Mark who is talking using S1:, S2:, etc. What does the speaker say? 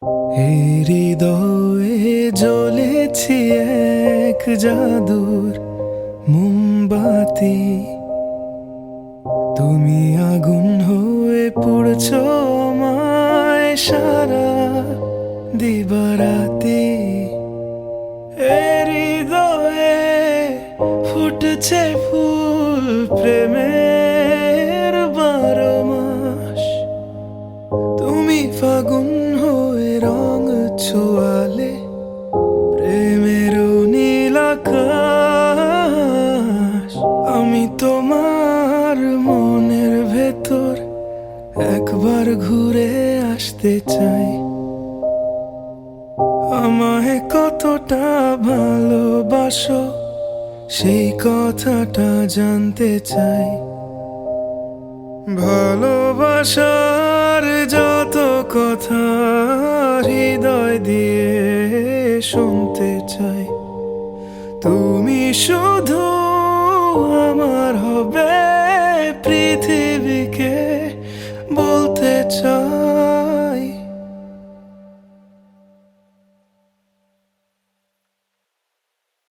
S1: এই হৃদয়ে জ্বলেছি এক জাদুর মোমবাতি। তুমি আগুন হয়ে পুড়ছো আমায় সারা দিবারাতি। এই হৃদয়ে ফুটছে ফুল প্রেমের 12 মাস। তুমি ফাগুন হয়ে রং ছোয়ালে প্রেমের নীল আকাশ। আমি তোমার মনের ভেতর একবার ঘুরে আসতে চাই। আমায় কতটা ভালোবাসো সেই কথাটা জানতে চাই। ভালোবাসার যত কথা হৃদয় দিয়ে শুনতে চাই। তুমি শুধু আমার হবে পৃথিবীকে বলতে চাই।